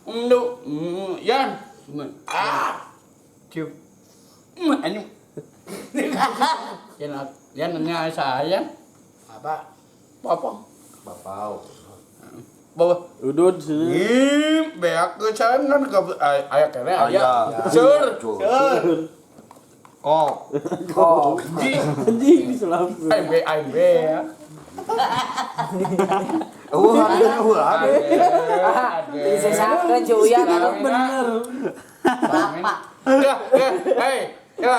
Yan. Cium. Anjing. Yan nanya saya. Apa? Apa? Bapau. Bawa. Udud sini. Beak ke sana ke aya kene aya. Sur. Kok. Anjing selamat. Aing ya. Ada. Disesakeun Uyan Bener. Lapak. Ya.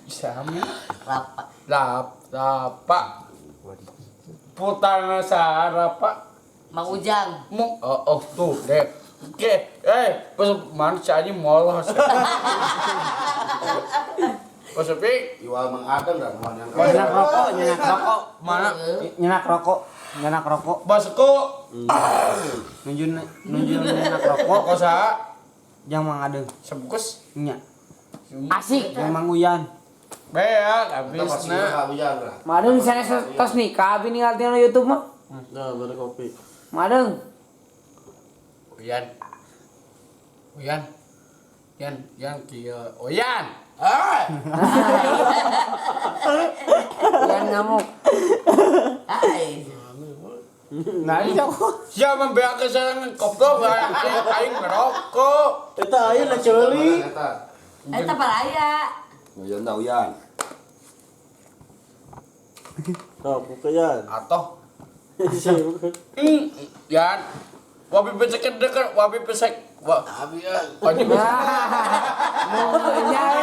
Sami. Lapa. Putana sarapa. Mang Ujang. Tuh deh. Oke, pas manusia aja molos. Pas sepi, Iwal mengadeng dan mau yang Nyenak rokok. mana? Nyenak rokok. Basku, Nunjun nyenak rokok. kosa, Yang mang adeng. sebungkus, Nya. Asik. Yang mang Uyan. beak, kita pasti habisna. kawian lah. Madeng sana tos nikah abi ningali di YouTube mah. Nah, beri kopi. Madeng. Uyan, kia, Uyan. Uyan ngamuk. Nah, ini aku. Siapa beak ke sana koplo, aing ngerokok. Eta aya na ceuli. Eta paraya. Uyan tahu Uyan. Oh, bukan. Atoh, Yan, wabi pesek dekat, wabi pesek. Wah, Abian. ini Mau nyai.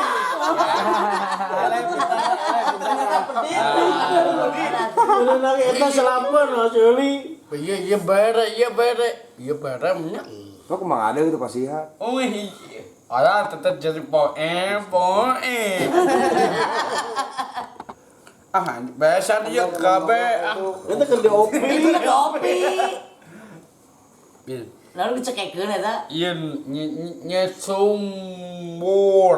Bener lagi eta selapan na ceuli. Iya bare nya. Kok kemang ada gitu pasti ya. Oh iya. Ada tetap jadi poe. Biasa dia kabe. Eta kan di opi. Kopi. Bil. Lalu dicekekeun eta. Iya sumur.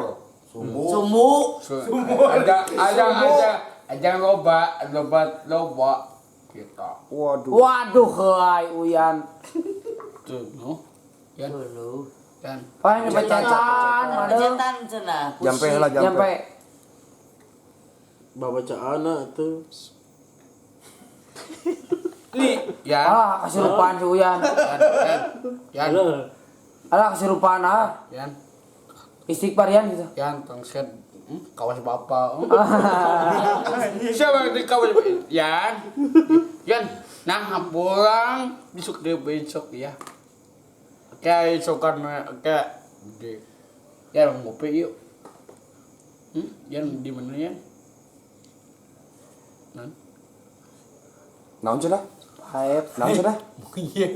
Sumuk. Ada loba kita. Waduh heuy Uyan. Tuh, no. Yan, Dulu. yan. Paling bacaan madeng. Cetan cenah. Jampe lah jampe. Sampai Babacaan tuh. Nih, yan. kesurupaan si Uyan. Yan. Alah kesurupaan Yan. Istighfar yan gitu. Yan tangset kawas bapak. Siapa di kawas Yan? Yan, nah pulang besok ya. Kayak isokan kayak di Yan ngopi yuk. Yan di mana Yan? Naon cenah? Haep. Naon cenah? Iya.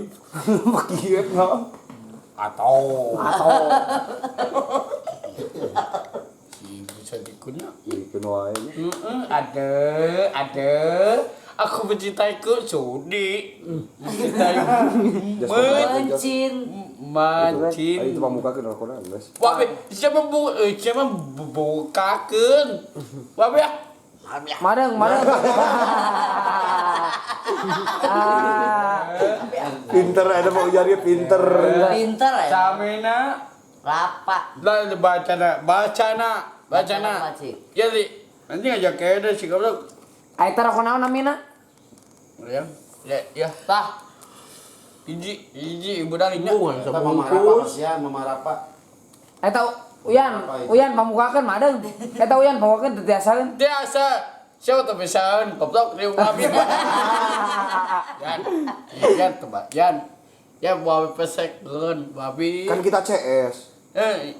Makieu naon? Atau si bisa dikunya. Ikeun wae nya. Ada. Aku mencintaiku Sudi. Mencintai. Mencin. Mancin. Ayo itu pamukakeun rokona geus. Wabe, siapa bukakeun? Wabe ya. Madeng. Pinter ada mau Uyan pinter. Pinter ya. Samena Lapak. lah bacana. Macik. Ya li, nanti ngajak kede sih goblok. Aita rokok naon namina? Ya, tah. Iji ibu dalinya. Kita mama rapa kasihan mama rapa. Aita Uyan pamukakeun madeng. Eta Uyan pamukakeun teu tiasaeun. Biasa. Siapa tuh pisan goblok di wabi. Yan tuh, Mbak. Yan. Ya wabi pesekkeun, wabi. Kan kita CS.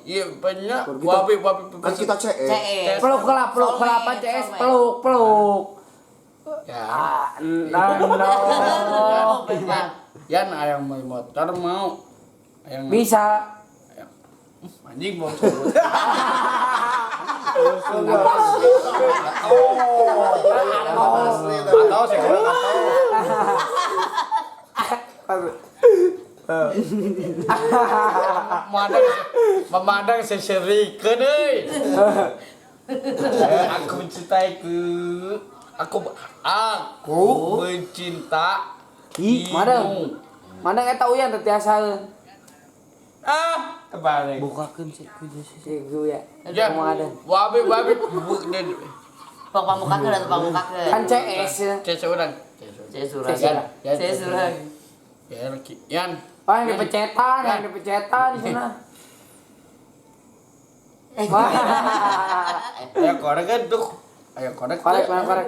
Iya banyak Kita- wabi Kan kita CS. CS. Peluk kelapa CS peluk. Ya. Yan ayang mau motor mau. Ayang Bisa. anjing mau coba. Atau sih kalau memandang seserikeun euy. Aku mencintaiku. Aku mencinta. Madeng eta Uyan teu tiasaeun. Kebalik. Bukakan sih kudu sih. Si gue ya. Ya, Ngomong ada. wabi Pak pamukakeun atau pamukakeun. Kan CS ya. Cece urang. Saya surang. Saya Saya surang. Yan. Oh yang dipecetan, yang dipecetan sana. Wah. Ayo korek kan tuh. Ayo korek. Korek, korek.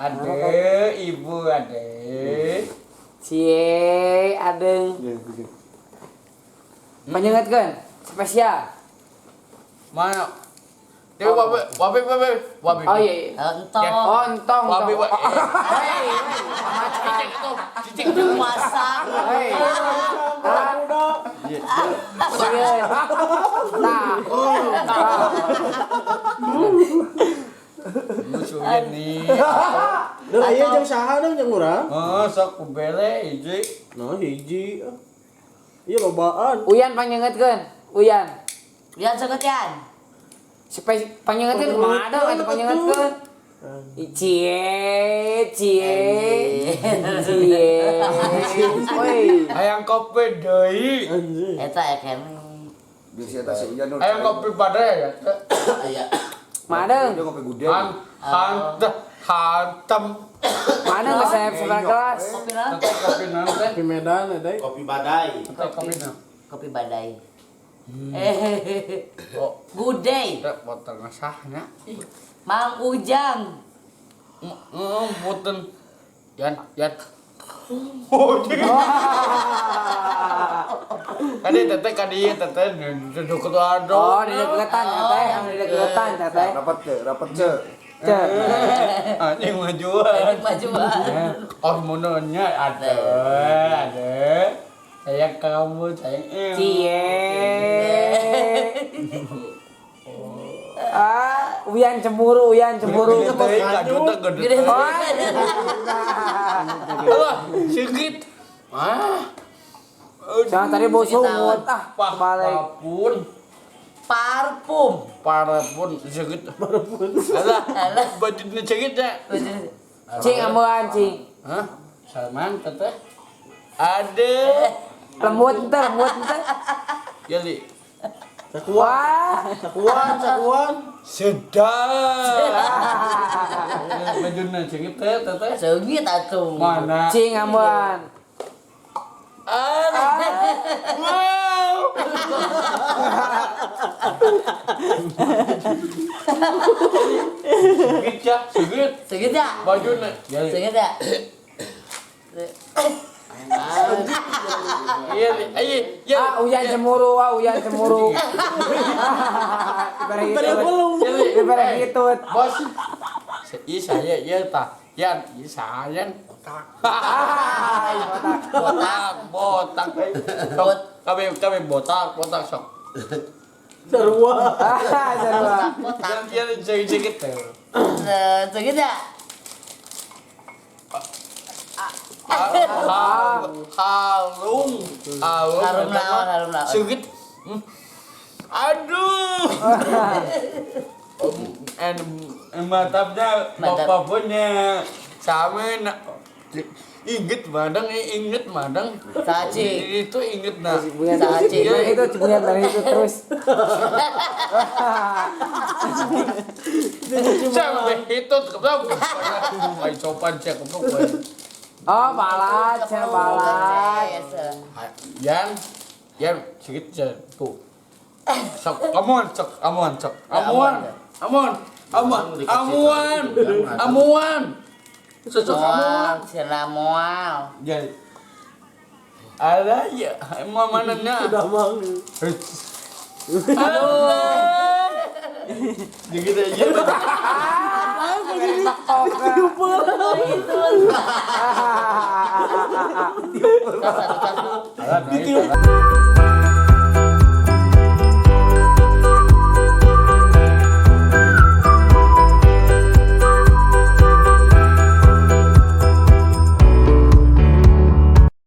Ade, ibu ade. Cie, adeng. Iya, bikin. Penyengat kan? Spesial. Mana? Dia wabi. Oh iya. Entong. Oh, entong. Wabi, entong. wabi. Hei, Cicing itu. Masak. hei. Serius. Nah. Musuhnya nih. Duh, iya jeung saha dong jeung urang. Oh, sok kubele hiji. Nah, hiji. Iya lobaan. Uyan panyengetkeun. Uyan. Lihat seketian. Panyengetkeun kumaha ada atuh panyengetkeun. Cie. Woi. Hayang kopi deui. Anjing. Eta ekene. Biasa eta si Ian. Hayang kopi pada ya. Iya. Madeng. Dia ngopi gudeg. Hantem. Madeng ke saya sebelah kelas. Kopi naon? Kopi nanti. Di Medan ada. Kopi badai. Kopi nanti. Kopi badai. Oh, Gudey. tidak potong sahnya. Mang Ujang. Muten. Yan. Oh, kadi teteh duduk ke ado. Oh, di deketan ya teh, di deketan ya teh. Rapat ce. Cek. Anjing majuan. Majuan. Hormonnya ada. Sayang kamu, sayang Cie. Uyan cemburu. Gede Allah, sikit. Jangan tadi bau sungut balik. Parfum sikit. Alah, bajunya sikit ya. Cing ambean cing. Hah? Salman teteh. Ada. Lembut ente. Jadi Wah. Cakuan. sedap. Bajunya sikit teteh. Seugit atuh. Mana? Cing ambean. Wow. Segit. Seugit ya? Bajunya. Jadi. Seugit ya? Iya. Uyan cemburu. Ibarat gitu. Bos. Saya tak. Yan, saya botak. Kami botak sok. Sarua. Sarua. Yan sedikit. Seugit ya? Harum Harum lawan. Sedikit. Aduh. Mantapnya bapak punya sama inget madang Saci. itu inget nah Saci. Itu cibungan dari itu terus. sampai itu keberapa ay sopan cek keberapa Oh, balat. yan sedikit tuh sok amuan Sosok Moal, sirna moal. jadi ada ya emang mananya Udah mang. aduh dikit aja Itu. Alah,